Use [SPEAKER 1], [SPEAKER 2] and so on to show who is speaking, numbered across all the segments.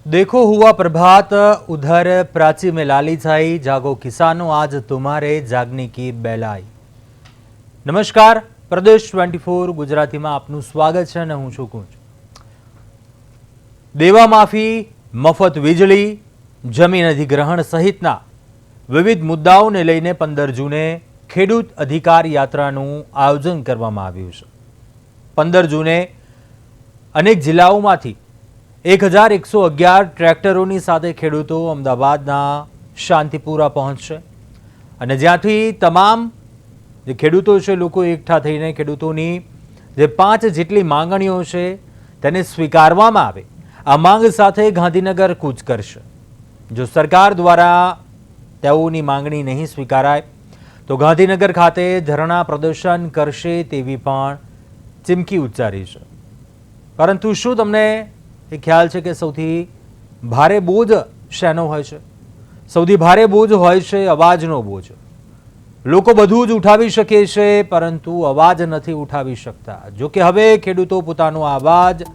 [SPEAKER 1] देखो हुआ प्रभात, उधर प्राची में लाली छाई, जागो किसानों आज तुम्हारे जागने की बेलाई। नमस्कार, प्रदेश 24 गुजराती में आपનું સ્વાગત છે અને હું છું કુંજ। દેવા માફી, મફત વીજળી, જમીન અધિગ્રહણ સહિતના વિવિધ મુદ્દાઓને લઈને 15 જૂને ખેડૂત અધિકાર યાત્રાનું આયોજન કરવામાં આવ્યું છે। 15 જૂને અનેક જિલ્લાઓમાંથી 1111 ટ્રેક્ટરોની સાથે ખેડૂતો અમદાવાદના શાંતિપુરા પહોંચશે અને જ્યાંથી તમામ જે ખેડૂતો છે લોકો એકઠા થઈને ખેડૂતોની જે 5 જેટલી માંગણીઓ છે તેને સ્વીકારવામાં આવે આ માંગ સાથે ગાંધીનગર કૂચ કરશે। જો સરકાર દ્વારા તેઓની માંગણી નહીં સ્વીકારાય તો ગાંધીનગર ખાતે ધરણા પ્રદર્શન કરશે તેવી પણ ચીમકી ઉચ્ચારી છે। પરંતુ શું તમને એ ખ્યાલ છે કે સૌથી ભારે બોજ શેનો હોય છે? સૌથી ભારે બોજ હોય છે અવાજનો બોજ। લોકો બધું જ ઉઠાવી શકે છે પરંતુ અવાજ નથી ઉઠાવી શકતા। જો કે હવે ખેડૂતો પોતાનો અવાજ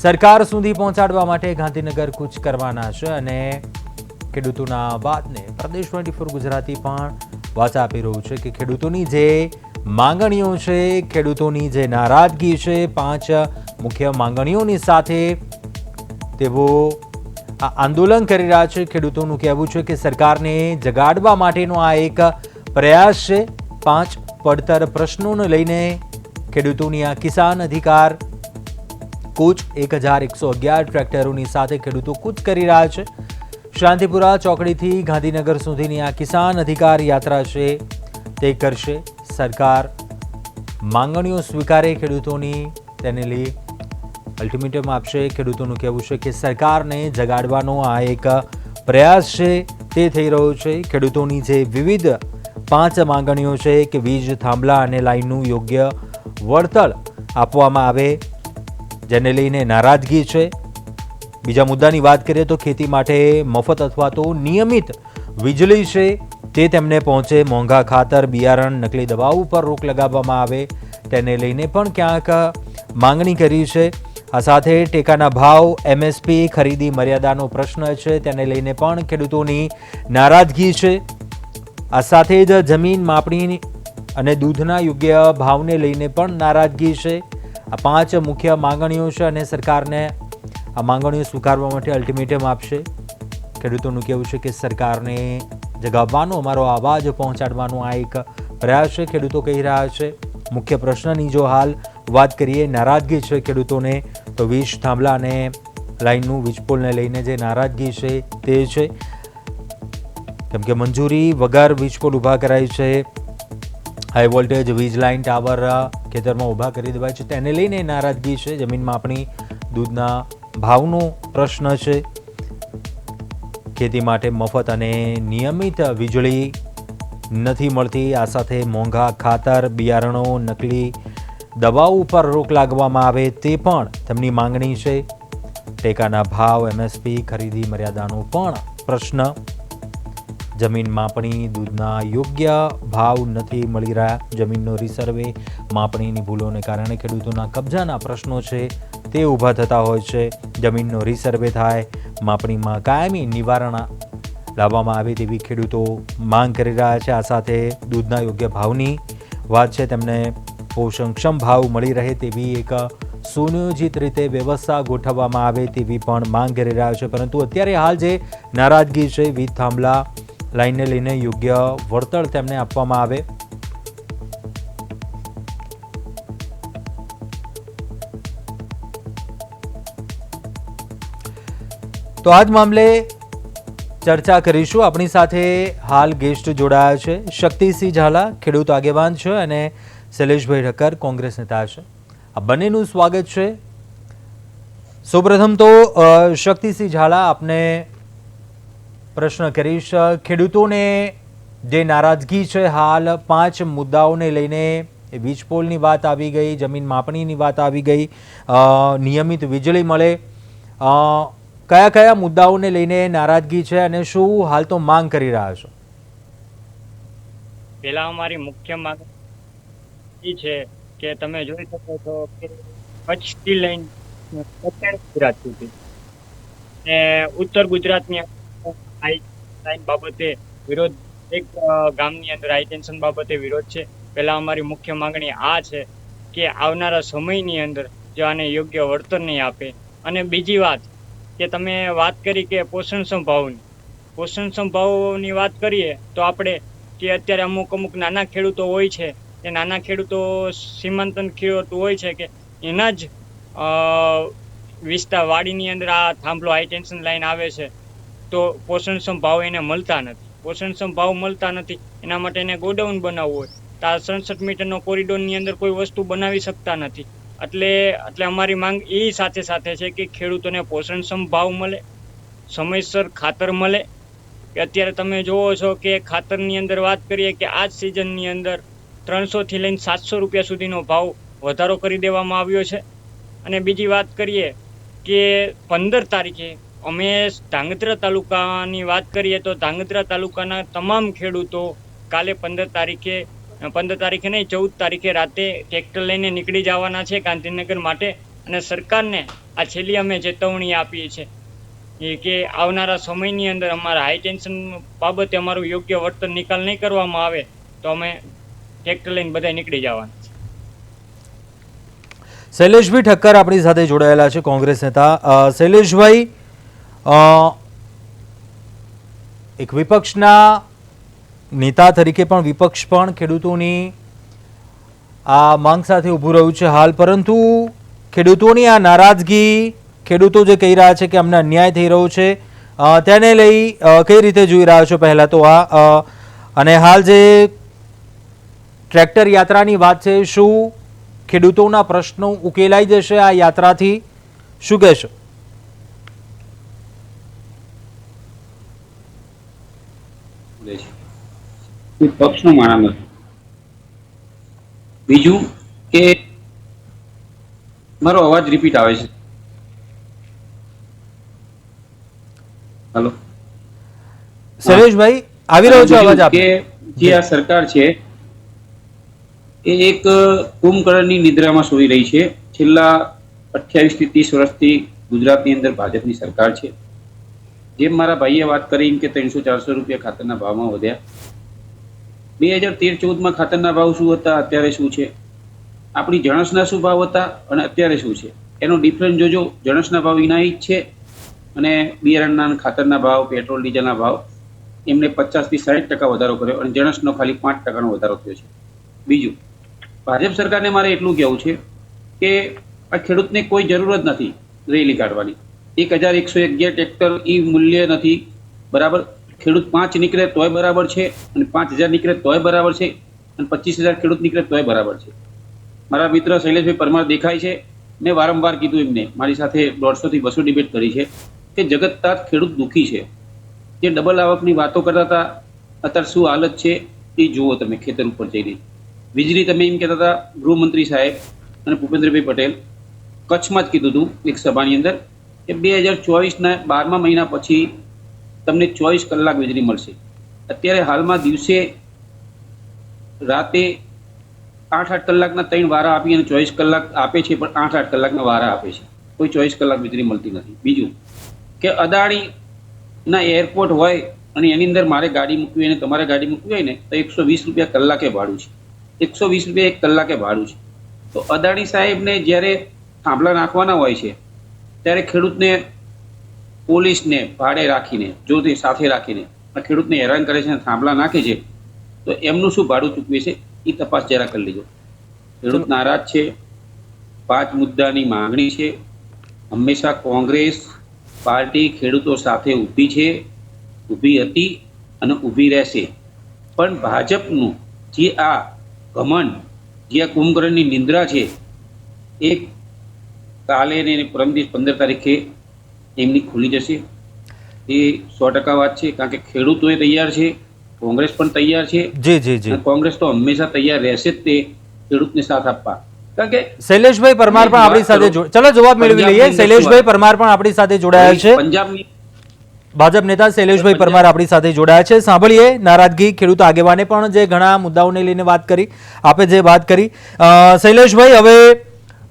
[SPEAKER 1] સરકાર સુધી પહોંચાડવા માટે ગાંધીનગર કૂચ કરવાના છે અને ખેડૂતોના અવાજને પ્રદેશ 24 ગુજરાતી પણ વાચા આપી રહ્યું છે કે ખેડૂતોની જે માંગણીઓ છે, ખેડૂતોની જે નારાજગી છે, 5 મુખ્ય માંગણીઓની સાથે તેઓ આ આંદોલન કરી રહ્યા છે। ખેડૂતોનું કહેવું છે કે સરકારને જગાડવા માટેનો આ એક પ્રયાસ છે। 5 પડતર પ્રશ્નોને લઈને ખેડૂતોની આ કિસાન અધિકાર કૂચ 1111 ટ્રેક્ટરોની સાથે ખેડૂતો કૂચ કરી રહ્યા છે। શાંતિપુરા ચોકડીથી ગાંધીનગર સુધીની આ કિસાન અધિકાર યાત્રા છે તે કરશે સરકાર। માંગણીઓ સ્વીકારે ખેડૂતોની તેને લઈ અલ્ટિમેટમ આપશે। ખેડૂતોનું કહેવું છે કે સરકારને જગાડવાનો આ એક પ્રયાસ છે તે થઈ રહ્યો છે। ખેડૂતોની જે વિવિધ 5 માંગણીઓ છે કે વીજ થાંભલા અને લાઇનનું યોગ્ય વળતર આપવામાં આવે જેને લઈને નારાજગી છે। બીજા મુદ્દાની વાત કરીએ તો ખેતી માટે મફત અથવા તો નિયમિત વીજળી છે તે તેમને પહોંચે। મોંઘા ખાતર, બિયારણ, નકલી દવાઓ પર રોક લગાવવામાં આવે તેને લઈને પણ ક્યાંક માંગણી કરી છે। આ સાથે ટેકાના ભાવ, એમએસપી, ખરીદી મર્યાદાનો પ્રશ્ન છે તેને લઈને પણ ખેડૂતોની નારાજગી છે। આ સાથે જ જમીન માપણી અને દૂધના યોગ્ય ભાવને લઈને પણ નારાજગી છે। આ 5 મુખ્ય માંગણીઓ છે અને સરકારને આ માંગણીઓ સ્વીકારવા માટે અલ્ટિમેટમ આપશે। ખેડૂતોનું કહેવું છે કે સરકારને જગાવવાનો, અમારો અવાજ પહોંચાડવાનો આ એક પ્રયાસ છે ખેડૂતો કહી રહ્યા છે। મુખ્ય પ્રશ્નની જો હાલ વાત કરીએ, નારાજગી છે ખેડૂતોને તો વીજ થાંભલા અને લાઇનનું વીજપોલને લઈને જે નારાજગી છે તે છે કેમ કે મંજૂરી વગર વીજપોલ ઊભા કરાય છે। હાઈ વોલ્ટેજ વીજ લાઇન ટાવર ખેતરમાં ઊભા કરી દેવાય છે તેને લઈને નારાજગી છે। જમીન માપણી, દૂધના ભાવનો પ્રશ્ન છે। ખેતી માટે મફત અને નિયમિત વીજળી નથી મળતી। આ સાથે મોંઘા ખાતર, બિયારણો, નકલી દવાઓ પર રોક લાગવામાં આવે તે પણ તેમની માંગણી છે। ટેકાના ભાવ, એમએસપી, ખરીદી મર્યાદાનો પણ પ્રશ્ન। જમીન માપણી, દૂધના યોગ્ય ભાવ નથી મળી રહ્યા। જમીનનો રિસર્વે, માપણીની ભૂલોને કારણે ખેડૂતોના કબજાના પ્રશ્નો છે તે ઊભા થતા હોય છે। જમીનનો રિસર્વે થાય, માપણીમાં કાયમી નિવારણ લાવવામાં આવે તેવી ખેડૂતો માંગ કરી રહ્યા છે। આ સાથે દૂધના યોગ્ય ભાવની વાત છે, તેમને પોષણક્ષમ ભાવ મળી રહે તેવી એક સુનિયોજિત રીતે વ્યવસ્થા ગોઠવવામાં આવે તેવી પણ માંગ કરી રહ્યા છે। પરંતુ અત્યારે હાલ જે નારાજગી છે, વીજ થાંભલા લાઇનને લઈને યોગ્ય વળતર તેમને આપવામાં આવે। તો આ જ મામલે ચર્ચા કરીશું। આપણી સાથે હાલ ગેસ્ટ જોડાયા છે શક્તિસિંહ ઝાલા, ખેડૂત આગેવાન છે, અને શૈલેષભાઈ ઠક્કર, કોંગ્રેસ નેતા છે। આ બંનેનું સ્વાગત છે। સૌપ્રથમ તો શક્તિસિંહ ઝાલા, આપને પ્રશ્ન કરીશ। ખેડૂતોને જે નારાજગી છે હાલ 5 મુદ્દાઓને લઈને, વીજપોલની વાત આવી ગઈ, જમીન માપણીની વાત આવી ગઈ, નિયમિત વીજળી મળે, કયા કયા મુદ્દાઓને લઈને નારાજગી છે અને શું હાલ તો માંગ કરી રહ્યા છો?
[SPEAKER 2] પહેલા અમારી મુખ્ય માંગ એ છે કે તમે જોઈ શકો છો કે કચ્છ સ્ટીલ લાઇન ગુજરાત સુધી ને ઉત્તર ગુજરાતની હાઈ લાઈન બાબતે વિરોધ, એક ગામની અંદર હાઈ ટેન્શન બાબતે વિરોધ છે. પહેલા અમારી મુખ્ય માંગણી આ છે કે આવનારા સમયની અંદર જો આને યોગ્ય વળતર નહીં આપે, અને બીજી વાત કે તમે વાત કરી કે પોષણક્ષમ ભાવની વાત કરીએ તો આપણે કે અત્યારે અમુક નાના ખેડૂતો હોય છે, એ નાના ખેડૂતો સીમાંતન ખેડૂતો હોય છે કે એના જ વિસ્તાર વાડીની અંદર આ થાંભલો હાઈ ટેન્શન લાઈન આવે છે તો પોષણક્ષમ ભાવ એને મળતા નથી. એના માટે એને ગોડાઉન બનાવવું હોય તો આ 67 મીટરનો કોરિડોરની અંદર કોઈ વસ્તુ બનાવી શકતા નથી. એટલે અમારી માંગ એ સાથે છે કે ખેડૂતોને પોષણક્ષમ ભાવ મળે, સમયસર ખાતર મળે. કે અત્યારે તમે જોવો છો કે ખાતરની અંદર વાત કરીએ કે આ જ સિઝનની અંદર 300 થી લઈને 700 રૂપિયા સુધીનો ભાવ વધારો કરી દેવામાં આવ્યો છે. અને બીજી વાત કરીએ કે 15 તારીખે અમે ધાંગધ્રા તાલુકાની વાત કરીએ તો ધાંગધ્રા તાલુકાના તમામ ખેડૂતો કાલે 15 તારીખે નહીં 14 તારીખે રાતે ટ્રેક્ટર લઈને નીકળી જવાના છે ગાંધીનગર માટે. અને સરકારને આ છેલ્લી અમે ચેતવણી આપી છે કે આવનારા સમયની અંદર અમારા હાઈ ટેન્શન બાબતે અમારું યોગ્ય વળતર નિકાલ નહીં કરવામાં આવે તો અમે ટ્રેક્ટર લઈને બધા નીકળી જવાના છે.
[SPEAKER 1] શૈલેષભાઈ ઠક્કર આપણી સાથે જોડાયેલા છે, કોંગ્રેસ નેતા. શૈલેષભાઈ, એક વિપક્ષના નેતા તરીકે પણ વિપક્ષ પણ ખેડૂતોની આ માંગ સાથે ઊભું રહ્યું છે હાલ, પરંતુ ખેડૂતોની આ નારાજગી, ખેડૂતો જે કહી રહ્યા છે કે અમને અન્યાય થઈ રહ્યો છે, તેને લઈ કઈ રીતે જોઈ રહ્યા છો પહેલાં તો આ, અને હાલ જે ટ્રેક્ટર યાત્રાની વાત છે, શું ખેડૂતોના પ્રશ્નો ઉકેલાઈ જશે આ યાત્રાથી? શું કહેશો?
[SPEAKER 3] પક્ષનો માણસ નથી. બીજું કે મારો અવાજ રિપીટ આવે છે? હેલો
[SPEAKER 1] શૈલેષભાઈ, આવી રહ્યો છે અવાજ આપ?
[SPEAKER 3] કે જે આ સરકાર છે એ એક કુંભકર્ણની નિદ્રામાં સૂઈ રહી છે. છેલ્લા 28 થી 30 વર્ષથી ગુજરાતની અંદર ભાજપની સરકાર છે. જેમ મારા ભાઈએ વાત કરી કે 300-400 રૂપિયા ખાતરના ભાવમાં વધ્યા. 2013-14માં ખાતરના ભાવ શું હતા, અત્યારે શું છે? આપણી જણસના શું ભાવ હતા અને અત્યારે શું છે, એનો ડિફરન્સ જોજો. જણસના ભાવ વિનાહિત છે અને બિયારણના ખાતરના ભાવ, પેટ્રોલ ડીઝલના ભાવ એમને 50 થી 60% વધારો કર્યો અને જણસનો ખાલી 5%નો વધારો થયો છે. બીજું, ભાજપ સરકારને મારે એટલું કહેવું છે કે આ ખેડૂતને કોઈ જરૂર જ નથી રેલી કાઢવાની. 1111 ટ્રેક્ટર એ મૂલ્ય નથી બરાબર. ખેડૂત 5 નીકળે તોય બરાબર છે અને 5000 નીકળે તોય બરાબર છે અને 25000 ખેડૂત નીકળે તોય બરાબર છે. મારા મિત્ર શૈલેષભાઈ પરમાર દેખાય છે, મેં વારંવાર કીધું એમને, મારી સાથે 150 થી 200 ડિબેટ કરી છે કે જગતનાથ ખેડૂત દુઃખી છે. જે ડબલ આવકની વાતો કરતા હતા અત્યારે શું હાલત છે એ જુઓ તમે ખેતર ઉપર જઈને. વીજળી તમે એમ કહેતા હતા ગૃહમંત્રી સાહેબ અને ભૂપેન્દ્રભાઈ પટેલ કચ્છમાં જ કીધું હતું એક સભાની અંદર કે 2024ના 12મા મહિના પછી તમને 24 કલાક વીજળી મળશે. અત્યારે હાલમાં દિવસે રાતે 8-8 કલાકના 3 વારા આપી અને 24 કલાક આપે છે, પણ 8-8 કલાકના વારા આપે છે, કોઈ 24 કલાક વીજળી મળતી નથી. બીજું કે અદાણીના એરપોર્ટ હોય અને એની અંદર મારે ગાડી મૂકવી હોય અને તમારે ગાડી મૂકવી હોય ને તો 120 રૂપિયા કલાકે ભાડું છે, 120 રૂપિયા 1 કલાકે ભાડું છે. તો અદાણી સાહેબને જ્યારે થાંભલા નાખવાના હોય છે ત્યારે ખેડૂતને પોલીસને ભાડે રાખીને, જો તે સાથે રાખીને ખેડૂતને હેરાન કરે છે અને થાંભલા નાખે છે તો એમનું શું ભાડું ચૂકવે છે એ તપાસ જરા કરી લેજો. ખેડૂત નારાજ છે. 5 મુદ્દાની માંગણી છે. હંમેશા કોંગ્રેસ પાર્ટી ખેડૂતો સાથે ઊભી છે, ઊભી હતી અને ઊભી રહેશે. પણ ભાજપનું જે આ ઘમંડ, જે આ કુંભકર્ણની નિંદ્રા છે એ કાલે ને પરમ દિવસ 15 તારીખે એમની ખુલી જશે. એ 100% વાત છે, કારણ કે ખેડૂતોએ તૈયાર છે, કોંગ્રેસ પણ તૈયાર છે.
[SPEAKER 1] જી જી જી,
[SPEAKER 3] કોંગ્રેસ તો હંમેશા તૈયાર રહેશે જ તે ખેડૂતને સાથ આપવા. કારણ કે
[SPEAKER 1] શૈલેષભાઈ પરમાર પણ આપણી સાથે ચલો જવાબ મેળવી લઈએ. શૈલેષભાઈ પરમાર પણ આપણી સાથે જોડાયા છે,
[SPEAKER 3] પંજાબની
[SPEAKER 1] ભાજપ નેતા શૈલેષભાઈ પરમાર આપણી સાથે જોડાયા છે. સાંભળીએ નારાજગી ખેડૂત આગેવાને પણ જે ઘણા મુદ્દાઓને લઈને વાત કરી, આપે જે વાત કરી. શૈલેષભાઈ, હવે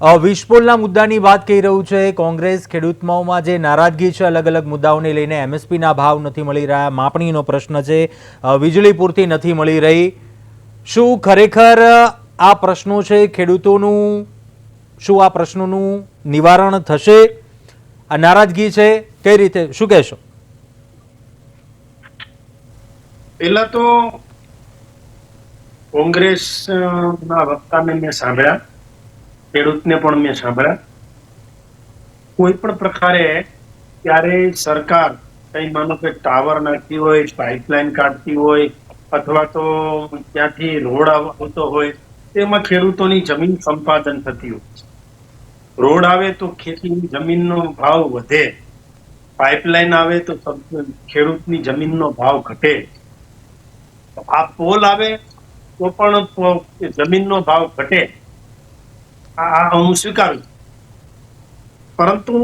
[SPEAKER 1] વિસ્ફોટના મુદ્દાની વાત કહી રહ્યું છે કોંગ્રેસ. ખેડૂતોમાં જે નારાજગી છે અલગ અલગ મુદ્દાઓને લઈને, એમએસપીના ભાવ નથી મળી રહ્યા, માપણીનો પ્રશ્ન છે, વીજળી પૂરતી નથી મળી રહી. શું ખરેખર આ પ્રશ્નો છે ખેડૂતોનું? શું આ પ્રશ્નોનું નિવારણ થશે? આ નારાજગી છે કઈ રીતે, શું કહેશો?
[SPEAKER 4] પહેલા તો કોંગ્રેસના વક્તાને મેં સાંભળ્યા, ખેડૂતને પણ મેં સાંભળ્યા. કોઈ પણ પ્રકારે ત્યારે સરકાર કઈ માનો કે ટાવર નાખતી હોય, પાઇપલાઇન કાઢતી હોય, અથવા તો ત્યાંથી રોડ આવતો હોય, તેમાં ખેડૂતોની જમીન સંપાદન થતી હોય. રોડ આવે તો ખેતીની જમીનનો ભાવ વધે, પાઇપલાઇન આવે તો ખેડૂતની જમીનનો ભાવ ઘટે, આ પોલ આવે તો પણ જમીનનો ભાવ ઘટે. આ હું સ્વીકારું. પરંતુ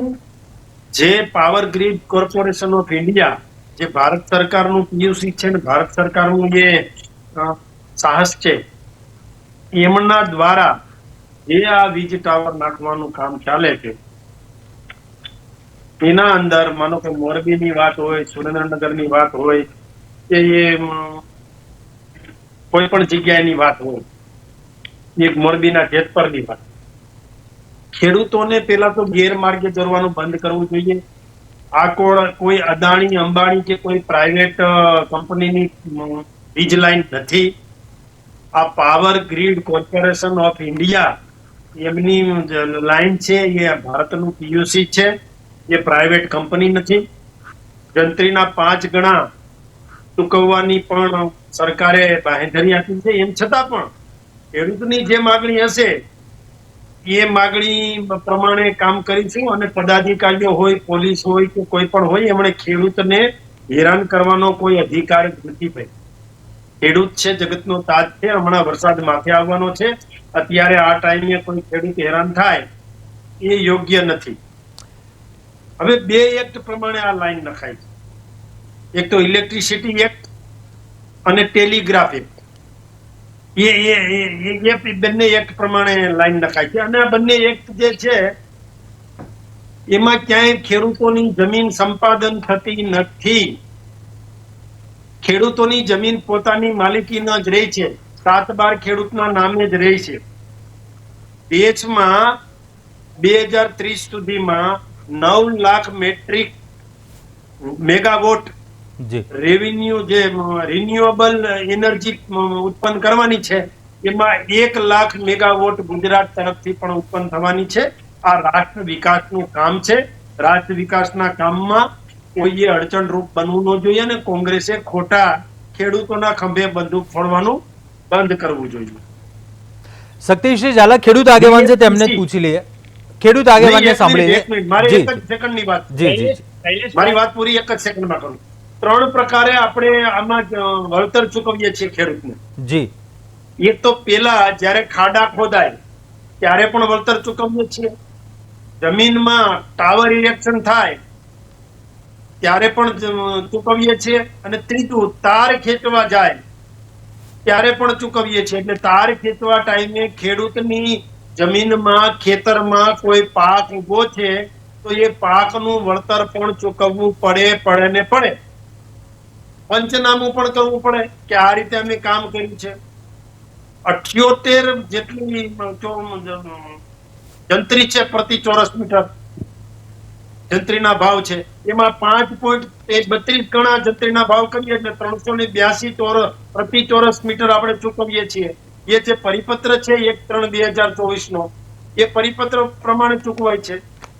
[SPEAKER 4] જે power grid corporation of India, જે ભારત સરકારનું પીયુસી છે ને ભારત સરકારનું જે સાહસ છે, એમના દ્વારા જે આ વીજ ટાવર નાખવાનું કામ ચાલે છે, એના અંદર માનો કે મોરબીની વાત હોય, સુરેન્દ્રનગરની વાત હોય, કે કોઈ પણ જગ્યાની વાત હોય, એક મોરબીના જેતપરની વાત, ખેડૂતોને પેલા તો ગેરમાર્ગે દોરવાનું બંધ કરવું જોઈએ. આ કોઈ અદાણી અંબાણી કે કોઈ પ્રાઇવેટ કંપનીની વીજ લાઈન નથી. આ power grid corporation of India એમની લાઈન છે, એ ભારતનું પીયુસી છે, એ પ્રાઇવેટ કંપની નથી. જંત્રીના 5 ગણા ચૂકવવાની પણ સરકારે બાંહેધરી આપી છે. એમ છતાં પણ ખેડૂતની જે માગણી હશે એ માગણી પ્રમાણે કામ કરીશું, અને પદાધિકારીઓ હોય, પોલીસ હોય કે કોઈ પણ હોય, એમણે ખેડૂતને હેરાન કરવાનો કોઈ અધિકાર જ નથી. ભાઈ, ખેડૂત છે જગતનો તાજ છે. હમણાં વરસાદ માથે આવવાનો છે, અત્યારે આ ટાઈમે કોઈ ખેડૂત હેરાન થાય એ યોગ્ય નથી. હવે 2 એક્ટ પ્રમાણે આ લાઈન નખાય છે. એક તો ઇલેક્ટ્રિસિટી એક્ટ અને ટેલિગ્રાફ એક્ટ. એ બંને એક્ટ પ્રમાણે લાઈન નખાય છે. અને આ બંને એક્ટ જે છે એમાં ક્યાંય ખેડૂતોની જમીન સંપાદન થતી નથી. ખેડૂતોની જમીન પોતાની માલિકીના જ રહી છે, 7/12 ખેડૂતના નામે જ રહી છે. દેશમાં 2030 સુધીમાં 9 લાખ મેટ્રિક મેગાવોટ રેવન્યુ જે રિન્યુએબલ એનર્જી ઉત્પન્ન કરવાની છે, એમાં 1 લાખ મેગાવોટ ગુજરાત તરફથી પણ ઉત્પન્ન થવાની છે. આ રાષ્ટ્ર વિકાસનું કામ છે. રાષ્ટ્ર વિકાસના કામમાં કોઈએ અડચણરૂપ બનવું ન જોઈએ, અને કોંગ્રેસે ખોટા ખેડૂતોના ખંભે બંદૂક ફોડવાનું બંધ કરવું જોઈએ.
[SPEAKER 1] શક્તિસિંહ ઝાલા ખેડૂત આગેવાન છે, તેમને જ પૂછી લઈએ. ખેડૂત આગેવાનને સાંભળી લઈએ.
[SPEAKER 4] મારી એક જ સેકન્ડની વાત, મારી વાત પૂરી એક જ સેકન્ડમાં કરું. 3 પ્રકારે આપણે આમાં વળતર ચૂકવીએ છીએ ખેડૂતને.
[SPEAKER 1] જી,
[SPEAKER 4] એક તો પેલા જયારે ખાડા ખોદાય ત્યારે પણ વળતર ચૂકવીએ છીએ. જમીનમાં ટાવર ઇરેક્શન થાય ત્યારે પણ ચૂકવીએ છીએ. અને ત્રીજું, તાર ખેંચવા જાય ત્યારે પણ ચૂકવીએ છીએ. એટલે તાર ખેંચવા ટાઈમે ખેડૂતની જમીનમાં, ખેતરમાં કોઈ પાક ઉભો છે તો એ પાકનું વળતર પણ ચૂકવવું પડે ને પડે. પંચનામું પણ કરવું પડે કે આ રીતે અમે કામ કર્યું છે. 78 જેટલી જંત્રી છે પ્રતિ ચોરસ મીટર, જંત્રીના ભાવ છે. એમાં 5.32 ગણા જંત્રીના ભાવ કરીએ એટલે 382 પ્રતિ ચોરસ મીટર આપણે ચૂકવીએ છીએ. એ જે પરિપત્ર છે 1/3/2024 નો, એ પરિપત્ર પ્રમાણે ચૂકવાય છે.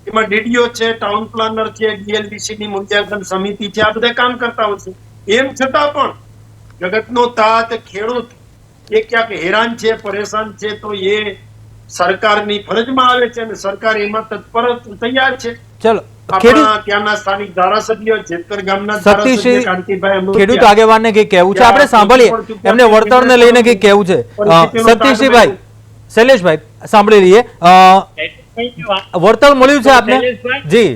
[SPEAKER 4] એમાં ડીડીઓ છે, ટાઉન પ્લાનર છે, ડીએલડીસી ની મૂલ્યાંકન સમિતિ છે, આ બધા કામ કરતા હોય છે. એમ છતાં પણ જગતનો તાત ખેડૂત એ ક્યાંક હેરાન છે, પરેશાન છે, તો એ સરકારની ફરજમાં આવે છે અને સરકાર એમાં તત્પર તૈયાર છે.
[SPEAKER 1] ચલો,
[SPEAKER 4] ત્યાંના સ્થાનિક ધારાસભ્ય જેતપર ગામના ધારાસભ્ય કાંતિભાઈ
[SPEAKER 1] ખેડૂત આગેવાનને કઈ કહેવું છે, આપણે સાંભળીએ. એમને વળતરને લઈને કઈ કહેવું છે. શક્તિસિંહભાઈ, શૈલેષભાઈ સાંભળી લઈએ. વળતર મળ્યું છે આપને? જી,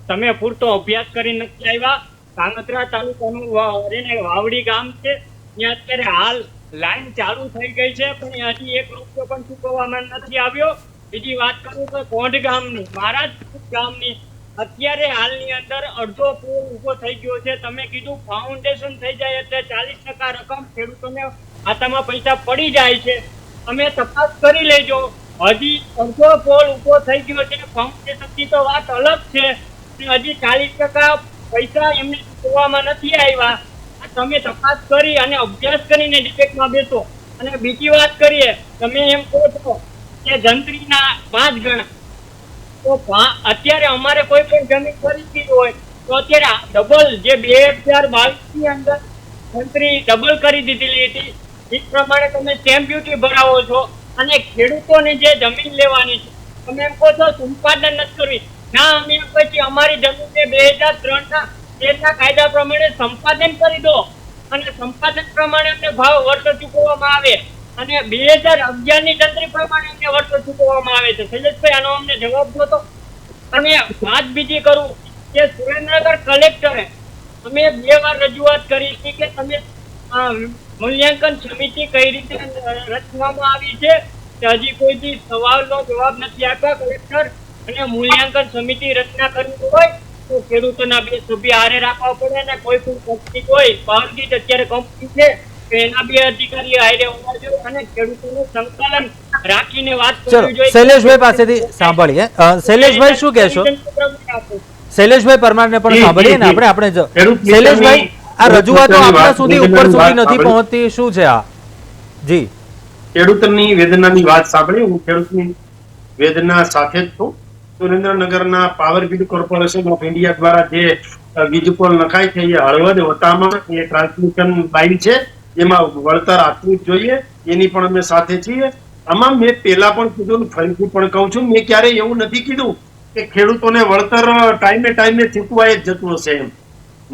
[SPEAKER 2] તમે પૂરતો અભ્યાસ કરી નથી આવ્યા. કાંગત્રા તાલુકાનું વાવડી ગામ છે, ત્યાં અત્યારે હાલ લાઈન ચાલુ થઈ ગઈ છે પણ હજી 1 રૂપિયો પણ ચૂકવવામાં નથી આવ્યો. બીજી વાત કરું તો કોંઢ ગામની, મહારાજપુર ગામની અત્યારે હાલની અંદર અડધો પુલ ઊભો થઈ ગયો છે. તમે કીધું ફાઉન્ડેશન થઈ જાય એટલે 40% રકમ ખેડૂતોને ખાતામાં પૈસા પડી જાય છે. તમે તપાસ કરી લેજો. હજી અડધો પુલ ઊભો થઈ ગયો છે, ફાઉન્ડેશનની તો વાત અલગ છે. હજી 40% પૈસા એમને ચૂકવવામાં નથી આવ્યા. તમે તપાસ કરી અને અભ્યાસ કરીને ડિબેટમાં બેસો. અને બીજી વાત કરીએ, તમે એમ કહો છો કે જંત્રીના 5 ગણા, તો અત્યારે અમારે કોઈ પણ જમીન ખરીદવી હોય તો અત્યારે ડબલ જે 2022 ની અંદર જંત્રી ડબલ કરી દીધેલી હતી એ પ્રમાણે તમે સ્ટેમ્પ ડ્યુટી ભરાવો છો. અને ખેડૂતોને જે જમીન લેવાની છે તમે એમ કહો છો સંપાદન નથી કરવી. ના, અમે એમ કહી છીએ અમારી જમીનને 2003 ના કાયદા પ્રમાણે સંપાદન કરી દો અને સંપાદન પ્રમાણે અમને ભાવ વળતર ચૂકવવામાં આવે અને 2011 ની જંત્રી પ્રમાણે અમને વળતર ચૂકવવામાં આવે છે. શૈલેષભાઈ, આનો અમને જવાબ દો તો. અને વાત બીજી કરું કે સુરેન્દ્રનગર કલેક્ટરે અમે 2 વાર રજૂઆત કરી હતી કે તમે મૂલ્યાંકન સમિતિ કઈ રીતે રચવામાં આવી છે કે હજી કોઈ બી સવાલનો જવાબ નથી આપ્યા કલેક્ટર. અને મૂલ્યાંકન સમિતિ રચના કરવી હોય તો ખેડૂતોના 2 સભ્ય હારે રાખવા પડે અને કોઈ પણ કંપની હોય પાવરગ્રીડ અત્યારે કંપની છે તો એના 2 અધિકારી હારે હોવા જોઈએ અને ખેડૂતોનું સંકલન રાખીને વાત કરવી જોઈએ.
[SPEAKER 1] શૈલેષભાઈ પાસેથી સાંભળીએ. શૈલેષભાઈ શું કહેશો? શૈલેષભાઈ પરમારને પણ સાંભળીએ ને આપણે. શૈલેષભાઈ, આ રજૂઆતો આપણા સુધી ઉપર સુધી નથી પહોંચતી, શું છે આ? જી,
[SPEAKER 4] ખેડૂતની વેદનાની વાત સાંભળી. હું ખેડૂતની વેદના સાથે જ છું. સુરેન્દ્રનગરના power grid corporation of India દ્વારા જે વીજ પોલ નખાય છે એ હળવદ વટામાં એ ટ્રાન્સમિશન લાઈન છે, એમાં વળતર આપવું જ જોઈએ. એની પણ અમે સાથે છીએ. આમાં મેં પહેલા પણ કીધું, ફરીથી પણ કહું છું, મેં ક્યારેય એવું નથી કીધું કે ખેડૂતોને વળતર ટાઈમે ચૂકવાય જ જતું હશે. એમ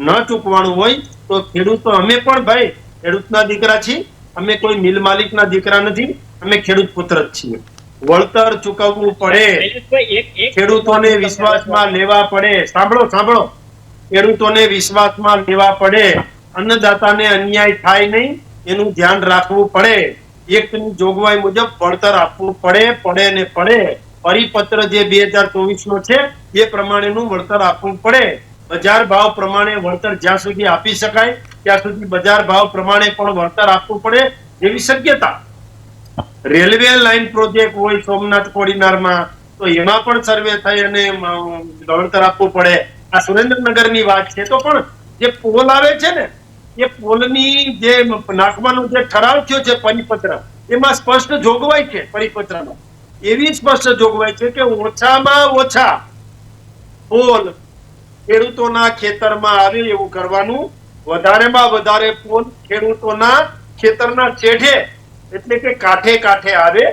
[SPEAKER 4] ન ચૂકવાનું હોય તો ખેડૂતો, અમે પણ ભાઈ ખેડૂતના દીકરા છીએ. અમે કોઈ મિલ માલિકના દીકરા નથી, અમે ખેડૂત પુત્ર જ છીએ. વળતર ચૂકવવું પડે, ખેડૂતોને વિશ્વાસમાં લેવા પડે. સાંભળો, ખેડૂતોને વિશ્વાસમાં લેવા પડે. અન્નદાતાને અન્યાય થાય નહીં એનું ધ્યાન રાખવું પડે. એક્ટની જોગવાઈ મુજબ વળતર આપવું પડે. પરિપત્ર જે 2024 નો છે એ પ્રમાણેનું વળતર આપવું પડે. બજાર ભાવ પ્રમાણે વળતર જ્યાં સુધી આપી શકાય ત્યાં સુધી બજાર ભાવ પ્રમાણે પણ વળતર આપવું પડે એવી શક્યતા. રેલવે લાઈન પ્રોજેક્ટ હોય સોમનાથ કોડીનારમાં તો એમાં પણ સર્વે થઈ અને વળતર આપવું પડે. આ સુરેન્દ્રનગરની વાત છે તો પણ જે પોલ આવે છે ને એ પોલની જે નાખવાનો જે ઠરાવ થયો છે પરિપત્ર, એમાં સ્પષ્ટ જોગવાઈ છે. પરિપત્રમાં એવી સ્પષ્ટ જોગવાઈ છે કે ઓછામાં ઓછા પોલ ખેડૂતોના ખેતરમાં આવે એવું કરવાનું. વધારેમાં વધારે પોલ ખેડૂતોના ખેતરના છેડે એટલે કે કાંઠે આવે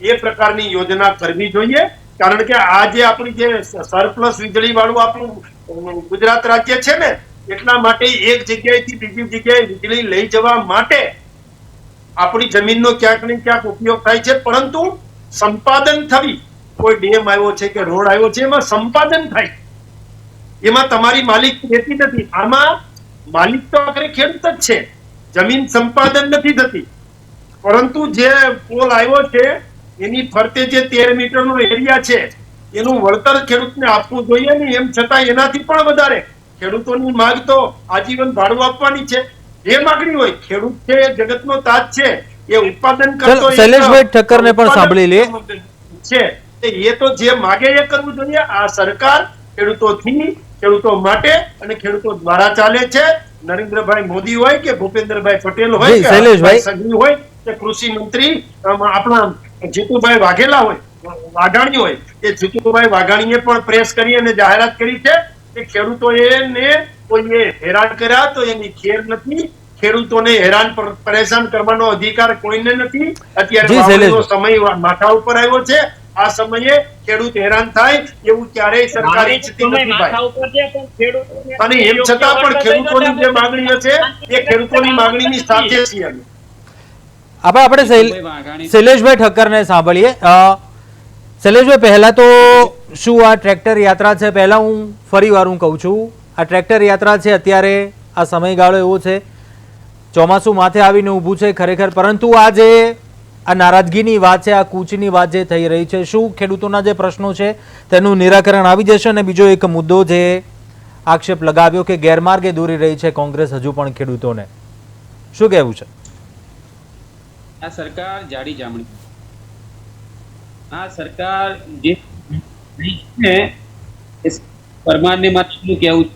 [SPEAKER 4] એ પ્રકારની યોજના કરવી જોઈએ. કારણ કે આ જે આપણી જે સરપ્લસ વીજળી વાળું આપણું ગુજરાત રાજ્ય છે ને, એટલા માટે એક જગ્યાએથી બીજી જગ્યાએ વીજળી લઈ જવા માટે આપણી જમીનનો ક્યાંક ને ક્યાંક ઉપયોગ થાય છે. પરંતુ સંપાદન થવી, કોઈ ડેમ આવ્યો છે કે રોડ આવ્યો છે એમાં સંપાદન થાય, એમાં તમારી માલિક રહેતી નથી. આમાં માલિક તો આખરે ખેડૂત જ છે. જમીન સંપાદન નથી થતી. પરંતુ જે પોલ આવ્યો છે એની ફરતે જે 13 મીટરનો એરિયા છે એનું વળતર ખેડૂતને આપવું જોઈએ ને. એમ છતાં એનાથી પણ વધારે ખેડૂતોની માંગ તો આજીવન ભાડું આપવાની છે. જે માંગણી હોય, ખેડૂત છે જગતનો તાજ છે, એ ઉત્પાદન કરતો
[SPEAKER 1] શૈલેષભાઈ ઠક્કરને પણ સાંભળી લે
[SPEAKER 4] છે, એ તો જે માગે એ કરવું જોઈએ. આ સરકાર ખેડૂતોથી, ખેડૂતો માટે અને ખેડૂતો દ્વારા ચાલે છે. નરેન્દ્રભાઈ મોદી હોય કે ભૂપેન્દ્રભાઈ પટેલ હોય કે શૈલેષભાઈ સગી હોય કે કૃષિ મંત્રી આપણા જીતુભાઈ વાઘેલા હોય, વાઘાણી હોય, એ જીતુભાઈ વાઘાણીએ પણ પ્રેસ કરી અને જાહેરાત કરી છે કે ખેડૂતોને કોઈએ હેરાન કર્યા તો એની ખેર નથી. ખેડૂતોને હેરાન પરેશાન કરવાનો અધિકાર કોઈને નથી. અત્યારે સમય માથા ઉપર આવ્યો છે. આ સમયે ખેડૂત હેરાન થાય એવું ક્યારેય સરકાર ઈચ્છતી નથી ભાઈ. અને એમ છતાં પણ ખેડૂતોની જે માંગણીઓ છે એ ખેડૂતોની માંગણીની સાથે છીએ.
[SPEAKER 1] આપણે શૈલેષભાઈ ઠક્કરને સાંભળીએ. શૈલેષભાઈ, પહેલા તો શું આ ટ્રેક્ટર યાત્રા છે? પહેલા હું ફરી વાર કહું છું, આ ટ્રેક્ટર યાત્રા છે. અત્યારે આ સમયગાળો એવો છે ચોમાસું માથે આવીને ઊભું છે ખરેખર, પરંતુ આ જે આ નારાજગીની વાત છે, આ કૂચની વાત જે થઈ રહી છે, શું ખેડૂતોના જે પ્રશ્નો છે તેનું નિરાકરણ આવી જશે? અને બીજો એક મુદ્દો જે આક્ષેપ લગાવ્યો કે ગેરમાર્ગે દોરી રહી છે કોંગ્રેસ હજુ પણ ખેડૂતોને, શું કહેવું છે?
[SPEAKER 3] આ સરકાર જાડી જામણી, આ સરકાર જે છે એ પરમારને માત્ર કેવું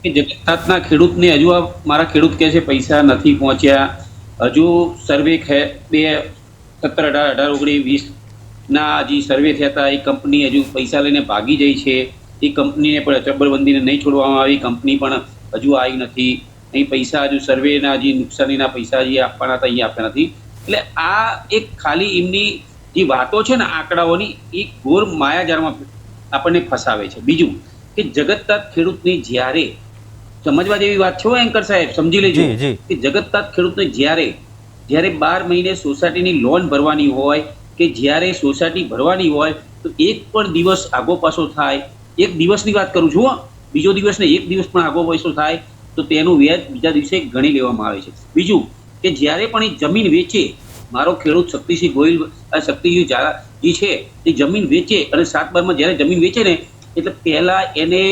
[SPEAKER 3] કે જગતનાથના ખેડૂતને હજુ આ મારા ખેડૂત કહે છે પૈસા નથી પહોંચ્યા, હજુ સર્વે 17, 18, 19, 20 ના હજી સર્વે થયા હતા. એ કંપની હજુ પૈસા લઈને ભાગી જાય છે. એ કંપનીને પણ અચબરબંધીને નહીં છોડવામાં આવી, કંપની પણ હજુ આવી નથી. અહીં પૈસા હજુ સર્વેના હજી નુકસાનીના પૈસા હજી આપવાના હતા, અહીંયા આપ્યા નથી. એટલે આ એક ખાલી એમની જે વાતો છે ને આંકડાઓની, એ ઘોર માયાજાળમાં આપણને ફસાવે છે. બીજું કે જગતનાથ ખેડૂતની જ્યારે સમજવા જેવી વાત છે એન્કર સાહેબ, સમજી લેજો કે જગતનાથ ખેડૂતને જ્યારે 12 મહિને સોસાયટીની લોન ભરવાની હોય કે જ્યારે સોસાયટી ભરવાની હોય તો એક પણ દિવસ આગો પાછો થાય, એક દિવસની વાત કરું છું, બીજો દિવસ ને એક દિવસ પણ આગો પાછો થાય તો તેનું વ્યાજ બીજા દિવસે ગણી લેવામાં આવે છે. બીજું કે જ્યારે પણ એ જમીન વેચે, મારો ખેડૂત શક્તિસિંહ ગોહિલ, શક્તિસિંહ ઝાલાજી છે, એ જમીન વેચે અને 7/12 જ્યારે જમીન વેચે ને એટલે પહેલા એને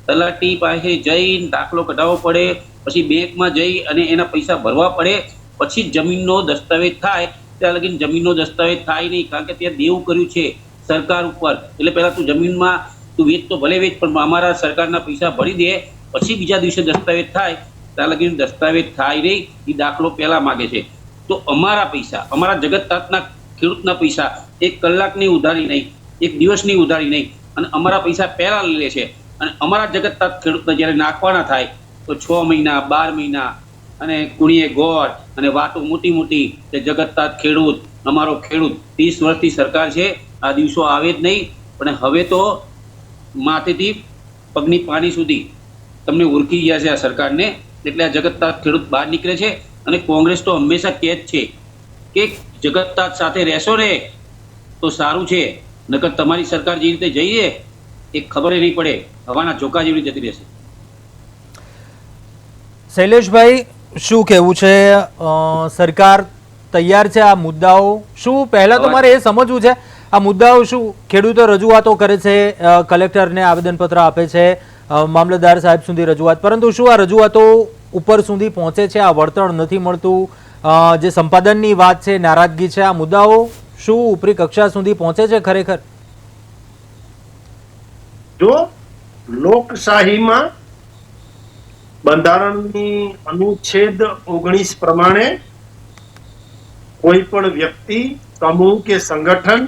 [SPEAKER 3] તલાટી પાસે જઈને દાખલો કઢાવવો પડે, પછી બેંકમાં જઈ અને એના પૈસા ભરવા પડે, પછી જમીનનો દસ્તાવેજ થાય. ત્યાં લગીને જમીનનો દસ્તાવેજ થાય નહીં, કારણ કે ત્યાં દેવું કર્યું છે સરકાર ઉપર. એટલે પહેલા તું જમીનમાં તું વેચ તો ભલે વેચ, પણ અમારા સરકારના પૈસા ભરી દે, પછી બીજા દિવસે દસ્તાવેજ થાય. ત્યાં લગીને દસ્તાવેજ થાય નહીં, એ દાખલો પહેલા માગે છે. તો અમારા પૈસા, અમારા જગતનાથના ખેડૂતના પૈસા 1 કલાકની ઉધારી નહીં, 1 દિવસની ઉધારી નહીં, અને અમારા પૈસા પહેલા લે છે. અને અમારા જગતનાથ ખેડૂતને જ્યારે નાખવાના થાય તો 6 મહિના 12 મહિના અને કુણીએ ગોળ અને વાતો મોટી મોટી કે જગતનાથ ખેડૂત, અમારો ખેડૂત. 30 વર્ષથી સરકાર છે, આ દિવસો આવે જ નહીં, પણ હવે તો માથેથી પગની પાણી સુધી તમને ઓળખી ગયા છે આ સરકારને. એટલે આ જગતનાથ ખેડૂત બહાર નીકળે છે. અને કોંગ્રેસ તો હંમેશા કહે જ છે કે જગતનાથ સાથે રહેશો ને તો સારું છે, નકર તમારી સરકાર જે રીતે જઈએ એ ખબર નહીં પડે, હવાના ઝોકા જેવી જતી રહેશે.
[SPEAKER 1] શૈલેષભાઈ, શું કહેવું છે? સરકાર તૈયાર છે આ મુદ્દાઓ? શું પહેલા તો મારે એ સમજવું છે આ મુદ્દાઓ શું ખેડૂતો રજૂઆતો કરે છે, કલેક્ટરને આવેદનપત્ર આપે છે, મામલતદાર સાહેબ સુધી રજૂઆત, પરંતુ શું આ રજૂઆતો ઉપર સુધી પહોંચે છે? આ વળતર નથી મળતું, જે સંપાદનની વાત છે, નારાજગી છે, આ મુદ્દાઓ શું ઉપરી કક્ષા સુધી પહોંચે છે ખરેખર?
[SPEAKER 4] જો લોકશાહીમાં બંધારણની અનુચ્છેદ 19 પ્રમાણે કોઈ પણ વ્યક્તિ, સમૂહ કે સંગઠન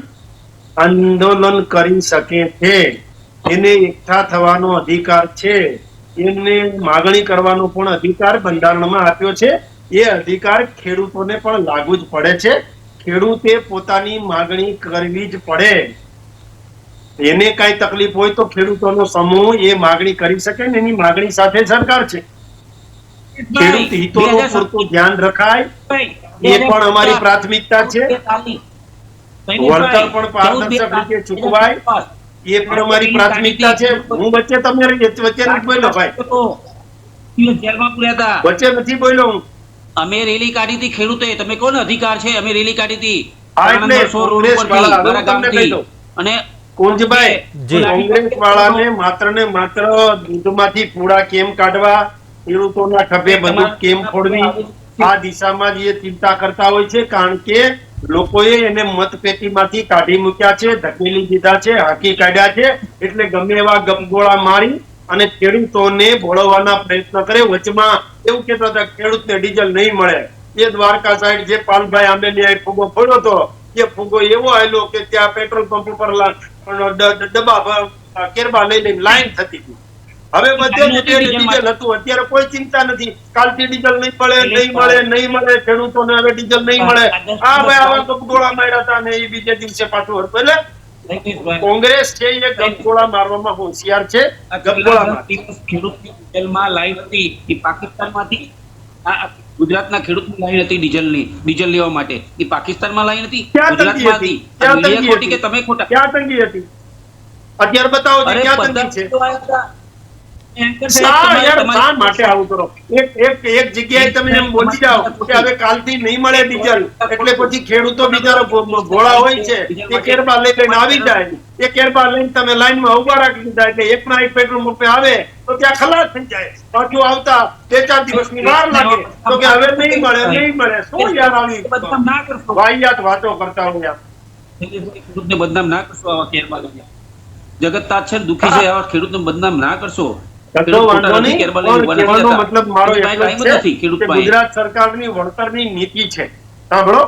[SPEAKER 4] આંદોલન કરી શકે છે, એને એકઠા થવાનો અધિકાર છે, એમને માગણી કરવાનો પણ અધિકાર બંધારણમાં આપ્યો છે. એ અધિકાર ખેડૂતોને પણ લાગુ જ પડે છે. ખેડૂતે પોતાની માગણી કરવી જ પડે. એને કઈ તકલીફ હોય તો ખેડૂતોનો સમૂહ એ માગણી કરી શકે ને એની માગણી સાથે સરકાર છે. ખેડૂત હિતોનું પૂરતું ધ્યાન રખાય એ પણ અમારી પ્રાથમિકતા છે. વળતર પણ પારદર્શક રીતે ચૂકવાય એ પણ અમારી પ્રાથમિકતા છે. હું વચ્ચે તમે વચ્ચે નથી બોલ્યો ભાઈ,
[SPEAKER 3] જેલમાં પૂર્યા હતા,
[SPEAKER 4] વચ્ચે નથી બોલ્યો હું.
[SPEAKER 3] અમે રેલી કાઢી હતી ખેડૂતે, તમે કોનો અધિકાર છે? અમે રેલી કાઢી હતી અને
[SPEAKER 4] કુંજભાઈ, કોંગ્રેસ વાળાને માત્ર ને માત્ર દૂધમાંથી પૂડા કેમ કાઢવા, ખેડૂતોના ખભે બંદૂક કેમ ફોડવી, આ દિશામાં જ એ ચિંતા કરતા હોય છે. કારણ કે લોકોએ એને મતપેટીમાંથી કાઢી મૂક્યા છે, ધકેલી દીધા છે, હાંકી કાઢ્યા છે. એટલે ગમે એવા ગપગોળા મારી અને ખેડૂતોને ભોળવવાના પ્રયત્ન કરે. વચમાં એવું કહેતા હતા ખેડૂતને ડીઝલ નહીં મળે. એ દ્વારકા સાઈડ જે પાલભાઈ આંબેની ફૂગો ફોડ્યો હતો, એ ફૂગો એવો આવેલો કે ત્યાં પેટ્રોલ પંપ ઉપર ડબ્બા કેરબા લઈ લઈને લાઈન થતી હતી. હવે બધે ડીઝલ હતું, અત્યારે કોઈ ચિંતા નથી. કાલથી ડીઝલ નહીં મળે, નહીં મળે, નહીં મળે, ખેડૂતોને હવે ડીઝલ નહીં મળે. આ ભાઈ આવા ગપગોળા માર્યા હતા ને એ બીજે દિવસે પાછું હતું. એટલે કોંગ્રેસ છે એ ગપગોળા મારવામાં હોશિયાર છે.
[SPEAKER 3] ડીઝલમાં લાઈન હતી એ પાકિસ્તાનમાંથી, ગુજરાતના ખેડૂતની લાઈન હતી ડીઝલ લેવા માટે, એ પાકિસ્તાનમાં લાઈન હતી, ગુજરાતમાં હતી. ખોટી કે તમે ખોટા?
[SPEAKER 4] ક્યાં તંગી હતી અત્યારે બતાવો, ક્યાં તંગી છે? શા માટે આવું કરો? એક જગ્યાએ તમે એમ બોલી જાઓ કે હવે કાલથી નહીં મળે ડીઝલ, એટલે પછી ખેડૂતો બિચારો ભોળા હોય છે, એ કેરબા લઈને આવી જાય, એ કેરબા લઈને તમે લાઈનમાં ઉભા રાખી દીધા, એટલે એકના એક પેટ્રોલ પંપે આવે તો ત્યાં ખલાસ થઈ જાય, પાછું આવતા 2-4 દિવસની વાર લાગે તો કે હવે નહીં મળે. શું યાર આવી વાહિયાત વાતો કરતા હોય યાર.
[SPEAKER 3] ખેડૂતને બદનામ ના કરશો આવા કેરબા લઈને. જગત તાત છે, દુખી છે, આવા ખેડૂતને બદનામ ના કરશો.
[SPEAKER 4] મતલબ મારો એટલો છે કે ગુજરાત સરકારની વળતરની નીતિ છે. સાંભળો,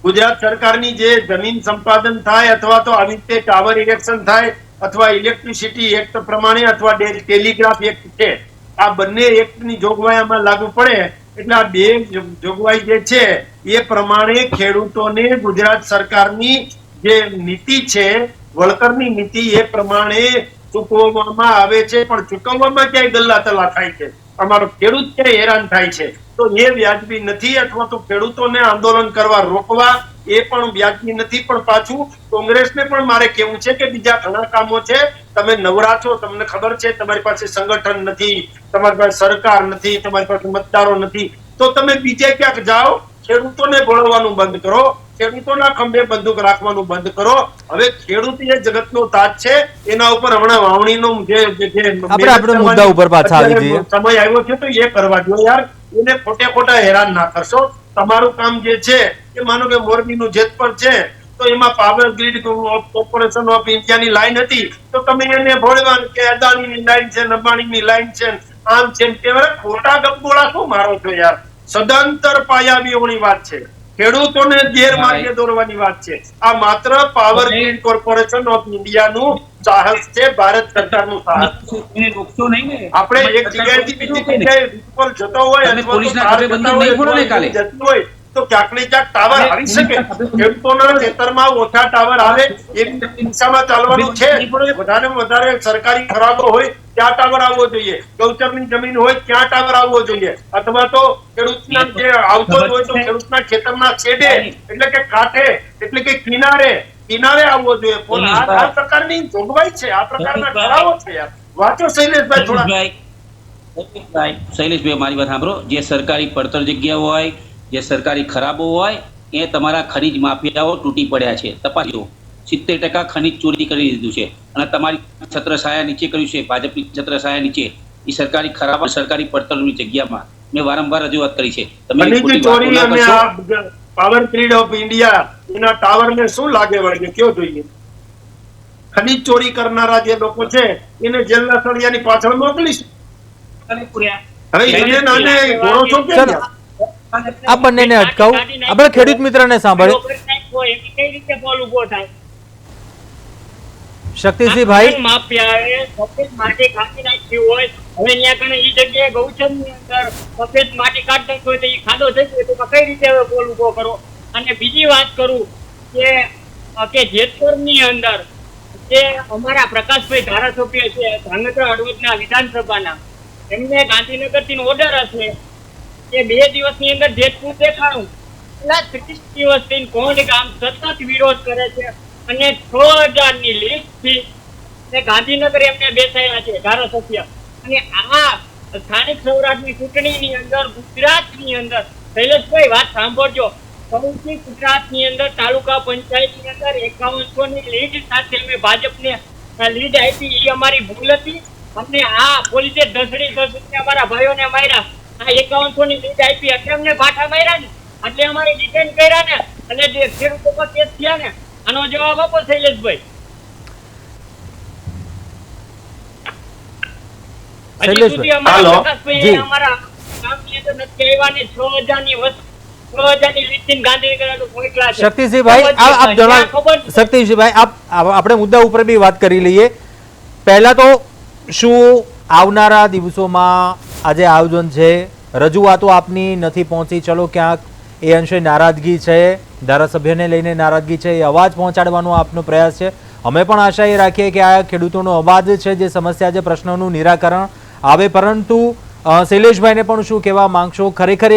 [SPEAKER 4] ગુજરાત સરકારની જે જમીન સંપાદન થાય અથવા તો આવી રીતે ટાવર ઇરેક્શન થાય અથવા ઇલેક્ટ્રિસિટી એક્ટ પ્રમાણે અથવા ટેલિગ્રાફ એક્ટ છે, આ બંને એક્ટની જોગવાઈ આમાં લાગુ પડે. એટલે આ બે જોગવાઈ જે છે એ પ્રમાણે ખેડૂતોને ગુજરાત સરકારની જે નીતિ છે, વળતરની નીતિ, એ પ્રમાણે ચૂકવવામાં આવે છે. પણ ચૂકવવામાં ક્યાંય ગલ્લા તલા થાય છે, અમારો ખેડૂત ક્યાંય હેરાન થાય છે, તો એ વ્યાજબી નથી. અથવા તો ખેડૂતોને આંદોલન કરવા રોકવા એ પણ વ્યાજબી નથી. પણ પાછું કોંગ્રેસને પણ મારે કેવું છે કે બીજા ઘણા કામો છે, તમે નવરા છો, તમને ખબર છે, તમારી પાસે સંગઠન નથી, તમારી પાસે સરકાર નથી, તમારી પાસે મતદારો નથી, તો તમે બીજે ક્યાંક જાઓ, ખેડૂતોને ભોળવવાનું બંધ કરો, ખેડૂતોના ખંભે બંદૂક રાખવાનું બંધ કરો. હવે ખેડૂત એ જગતનો તાજ છે, એના ઉપર હમણાં વાવણીનો
[SPEAKER 1] આપણે મુદ્દા ઉપર પાછા આવી જઈએ.
[SPEAKER 4] સમય આવ્યો છે તો એ કરવા દો યાર, એને ખોટા હેરાન ના કરશો. તમારું કામ જે છે એ માનો કે મોરબીનું જેતપર છે તો એમાં પાવર ગ્રીડ કોર્પોરેશન ઓફ ઇન્ડિયાની લાઈન હતી તો તમે એને ભોળવાનું કે અદાણીની લાઈન છે, અંબાણીની લાઈન છે, આમ છે, ખોટા ગપગોળા શું મારો છો યાર? સદંતર પાયાવીઓની વાત છે, ખેડૂતોને ગેરમાર્ગે દોરવાની વાત છે. આ માત્ર પાવર ગ્રીડ કોર્પોરેશન ઓફ ઇન્ડિયાનું સાહસ છે, ભારત સરકારનું સાહસ. આપણે એક જગ્યાએથી બીજી જગ્યાએ જતો હોય તો ક્યાંક ને ક્યાંક ટાવર આવી શકે. ખેડૂતોના ખેતરમાં ઓછા ટાવર આવે એવી દિશામાં ચાલવાનું છે. વધારે વધારે સરકારી ખરાબો હોય ત્યાં ટાવર આવવો જોઈએ, ગૌચરની જમીન હોય ત્યાં ટાવર આવવો જોઈએ, અથવા તો ખેડૂતના જે આવતો હોય તો ખેડૂતના ખેતરના છેડે એટલે કે કાંઠે એટલે કે કિનારે આવવો જોઈએ. આ પ્રકારની જોગવાઈ છે, આ પ્રકારના ઠરાવો છે યાર. વાંચો શૈલેષભાઈ થોડા.
[SPEAKER 3] શૈલેષભાઈ મારી વાત સાંભળો. જે સરકારી પડતર જગ્યા હોય, જે સરકારી ખરાબો હોય, એ તમારા ખનીજ માફિયાઓ તૂટી પડ્યા છે. તપાસો, 70% ખનીજ ચોરી કરી દીધું છે અને તમારી છત્રછાયા નીચે કર્યું છે, ભાજપની છત્રછાયા નીચે. એ સરકારી ખરાબ સરકારી પડતરની જગ્યામાં મેં વારંવાર રજૂઆત કરી છે.
[SPEAKER 4] તમે પાવર ગ્રીડ ઓફ ઇન્ડિયા એના ટાવરને શું લાગે વળગે કયો જોઈએ? ખનીજ ચોરી કરનારા જે લોકો છે એને જેલના સળિયાની પાછળ મોકલીશ. હવે એને નાને ઘોડો છો કે
[SPEAKER 1] આ બંનેને અટકાવું. આપણે ખેડૂત મિત્રને સાંભળે. શક્તિસિંહભાઈ,
[SPEAKER 2] માફિયાએ સફેદ માટી કાઢી નાખી હોય, હવે ત્યાં કણે ઈ જગ્યાએ ગૌચરની અંદર સફેદ માટી કાઢી નાખી હોય તો ઈ ખાડો થઈ ગયો તો કઈ રીતે હવે પોલ ઉભો કરો? અને બીજી વાત કરું કે જેતપુરની અંદર જે અમારા પ્રકાશભાઈ ધારાસભ્ય છે ધાંગધ્રા હળવદના વિધાનસભાના, એમને ગાંધીનગરથી ઓર્ડર હશે કે 2 દિવસની અંદર જેતપુર દેખાડું. એટલા 30 દિવસથી કોણ ગામ સતત વિરોધ કરે છે અને 6000ની લીસ્ટથી ગાંધીનગર એમને બેસાયા છે ધારાસભ્ય. અને આ સ્થાનિક સ્વરાજની ચૂંટણીની અંદર ગુજરાતની અંદર શૈલેષભાઈ વાત સાંભળજો, સૌથી ગુજરાતની અંદર તાલુકા પંચાયતની અંદર 5100ની લીડ સાથે અમે ભાજપને લીડ આપી. એ અમારી ભૂલ હતી. અમને આ પોલીસે ધસડી અમારા ભાઈઓને માર્યા. આ 5100ની લીડ આપી એટલે અમને ભાઠા માર્યા ને, એટલે અમારે ડિટેન કર્યા ને, અને જે ખેડૂતો પર કેસ થયા ને. આનો જવાબ આપો શૈલેષભાઈ.
[SPEAKER 1] શક્તિસિંહભાઈ, આપણે મુદ્દા ઉપર બી વાત કરી લઈએ. પહેલા તો શું આવનારા દિવસોમાં આજે આયોજન છે, રજૂઆતો આપની નથી પહોંચી, ચલો ક્યાંક એ અંશે નારાજગી છે, ધારાસભ્યને લઈને નારાજગી છે, એ અવાજ પહોંચાડવાનો આપનો પ્રયાસ છે. અમે પણ આશા એ રાખીએ કે આ ખેડૂતોનો અવાજ છે, જે સમસ્યા છે, પ્રશ્નોનું નિરાકરણ આવે. પરંતુ શૈલેષભાઈને પણ શું કહેવા માંગશો? ખરેખર એ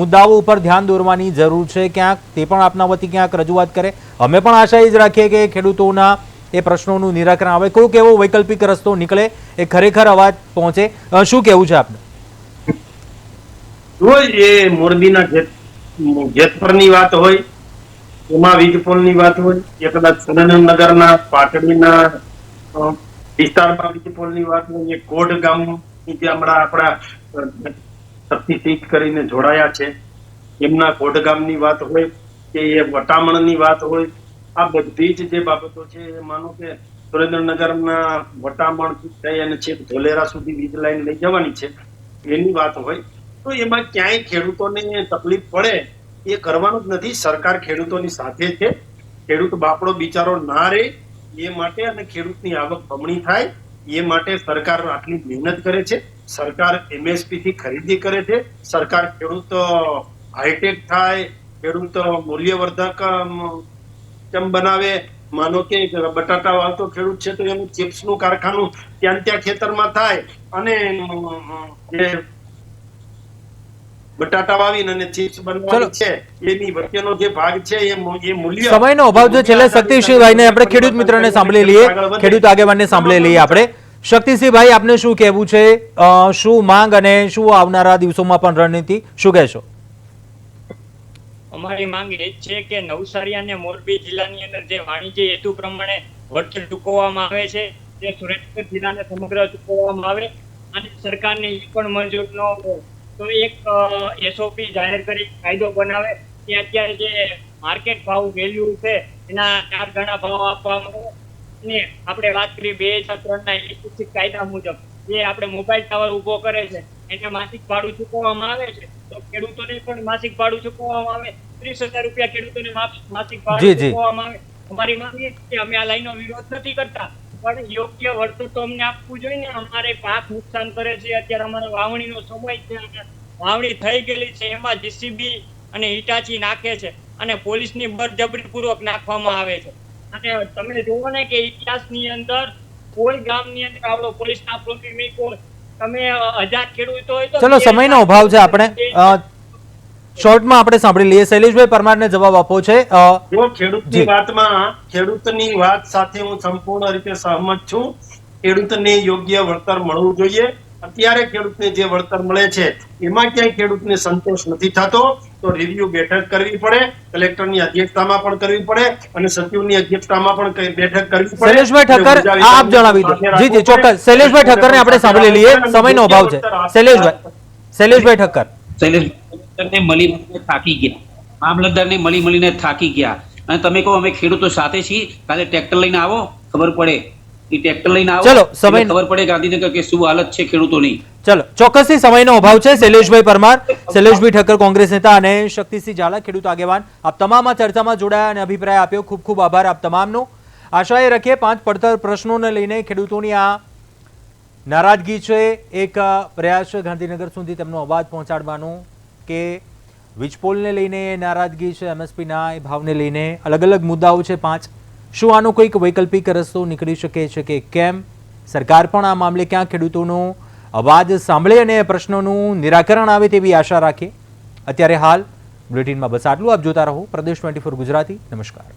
[SPEAKER 1] મુદ્દાઓ ઉપર ધ્યાન દોરવાની જરૂર છે ક્યાંક, તે પણ આપના વતી ક્યાંક રજૂઆત કરે. અમે પણ આશા એ જ રાખીએ કે ખેડૂતોના એ પ્રશ્નોનું નિરાકરણ આવે, કોઈક એવો વૈકલ્પિક રસ્તો નીકળે, એ ખરેખર અવાજ પહોંચે. શું કહેવું છે આપને?
[SPEAKER 4] એ મોરબીના જેતપરની વાત હોય, એમાં વીજપોલની વાત હોય, એ કદાચ સુરેન્દ્રનગરના પાટડીના વિસ્તારમાં વીજપોલની વાત હોય, એ કોટ ગામની જે હમણાં આપણા શક્તિસિંહ કરીને જોડાયા છે એમના કોટ ગામની વાત હોય કે એ વટામણની વાત હોય, આ બધી જ જે બાબતો છે એ માનો કે સુરેન્દ્રનગરના વટામણથી થઈ અને છેક ધોલેરા સુધી વીજ લાઈન લઈ જવાની છે એની વાત હોય, તો એમાં ક્યાંય ખેડૂતોને તકલીફ પડે એ કરવાનું જ નથી. સરકાર ખેડૂતોની સાથે છે, ખેડૂત બાપડો બિચારો ના રહે એ માટે અને ખેડૂતની આવક બમણી થાય એ માટે સરકાર આટલી મહેનત કરે છે. સરકાર MSP થી ખરીદી કરે છે, સરકાર ખેડૂત હાઈટેક થાય, ખેડૂત મૂલ્યવર્ધક કેમ બનાવે. માનો કે બટાટા વાળતો ખેડૂત છે તો એનું ચિપ્સ નું કારખાનું ત્યાં ખેતરમાં થાય અને જે બટાટા વાવીને અને ચિપ્સ બનવાની છે એની વચ્ચેનો જે ભાગ છે એ મૂલ્ય.
[SPEAKER 1] સમયનો અભાવ છે, છેલ્લે શક્તિસિંહભાઈને આપણે ખેડૂત મિત્રને સાંભળી લઈએ, ખેડૂત આગેવાનને સાંભળી લઈએ આપણે. શક્તિસિંહભાઈ, આપને શું કહેવું છે? શું માંગ અને શું આવનારા દિવસોમાં પણ રણનીતિ, શું કહેશો?
[SPEAKER 2] અમારી માંગ એ જ છે કે નવસારી અને મોરબી જિલ્લાની અંદર જે વાણિજ્ય હેતુ પ્રમાણે વળતર ચૂકવવામાં આવે છે તે સુરેન્દ્રનગર જિલ્લાને સમગ્ર ચૂકવવામાં આવે અને સરકારને એ પણ મંજૂર ન હોય તો એક SOP જાહેર કરી કાયદો બનાવે કે અત્યારે જે માર્કેટ ભાવ વેલ્યુ છે એના 4 ગણા ભાવ આપવામાં આવે. અને આપણે વાત કરી 2003ના ઇલેક્ટ્રિસિટી કાયદા મુજબ જે આપણે મોબાઈલ ટાવર ઉભો કરે છે એને માસિક ભાડું ચૂકવવામાં આવે છે, તો ખેડૂતોને પણ માસિક ભાડું ચૂકવવામાં આવે. 30,000 રૂપિયા ખેડૂતોને માસિક ભાડું ચૂકવવામાં આવે. અમારી માંગ એ છે કે અમે આ લાઈનનો વિરોધ નથી કરતા, પણ યોગ્ય વળતર તો અમને આપવું જોઈએ ને. અમારે પાક નુકસાન કરે છે, અત્યારે અમારો વાવણીનો સમય છે, વાવણી થઈ ગયેલી છે, એમાં JCB અને હિટાચી નાખે છે અને પોલીસની બળજબરીપૂર્વક નાખવામાં આવે છે. અને તમે જુઓ ને કે ઇતિહાસની અંદર કોઈ ગામની અંદર આવડો પોલીસ સ્ટાફ નથી મૂક્યો. તમે 1000 ખેડૂતો હોય તો
[SPEAKER 1] ચલો, સમયનો અભાવ છે, આપણે શોર્ટમાં આપણે સાંભળી લઈએ. શૈલેષભાઈ પરમારને જવાબ આપો છે.
[SPEAKER 4] જો ખેડૂતની વાત સાથે હું સંપૂર્ણ રીતે સહમત છું. ખેડૂતને યોગ્ય વળતર મળવું જોઈએ. અત્યારે ખેડૂતને જે વળતર મળે છે એમાં ક્યાંય ખેડૂતને સંતોષ નથી થતો, તો રિવ્યુ બેઠક કરવી પડે, કલેક્ટરની અધ્યક્ષતામાં પણ કરવી પડે અને સચિવની અધ્યક્ષતામાં પણ બેઠક કરવી પડે.
[SPEAKER 1] શૈલેષભાઈ ઠક્કર, આપ જણાવી દો. જી જી, ચોક્કસ. શૈલેષભાઈ ઠક્કરને આપણે સાંભળી લઈએ, સમયનો અભાવ છે. શૈલેષભાઈ ઠક્કર.
[SPEAKER 3] શૈલેષભાઈને મળીને થાકી ગયા, મામલતદારને મળીને થાકી ગયા અને તમે કહો અમે ખેડૂતો સાથે છીએ, કાલે ટ્રેક્ટર લઈને આવો, ખબર પડે. એ ટ્રેક્ટર લઈને આવો,
[SPEAKER 1] ચલો, સમય
[SPEAKER 3] ખબર પડે ગાંધીનગર કે શું હાલત છે ખેડૂતોની.
[SPEAKER 1] ચલો, ચોક્કસથી સમયનો અભાવ છે. શૈલેષભાઈ પરમાર, શૈલેષભાઈ ઠક્કર કોંગ્રેસ નેતા અને શક્તિસિંહ ઝાલા ખેડૂત આગેવાન, આપ તમામ આ ચર્ચામાં જોડાયા અને અભિપ્રાય આપ્યો. ખૂબ ખૂબ આભાર આપ તમામનો. આશા એ રાખીએ 5 પડતર પ્રશ્નોને લઈને ખેડૂતોની આ નારાજગી છે, એક પ્રયાસ છે ગાંધીનગર સુધી તેમનો અવાજ પહોંચાડવાનો, કે વીજપોલને લઈને નારાજગી છે, MSPના એ ભાવને લઈને અલગ અલગ મુદ્દાઓ છે 5. શું આનો કોઈક વૈકલ્પિક રસ્તો નીકળી શકે છે કે કેમ? સરકાર પણ આ મામલે ક્યાં ખેડૂતોનો અવાજ સાંભળે અને પ્રશ્નોનું નિરાકરણ આવે તેવી આશા રાખીએ. અત્યારે હાલ બુલેટિનમાં બસ આટલું. આપ જોતા રહો પ્રદેશ 24 ગુજરાતી. નમસ્કાર.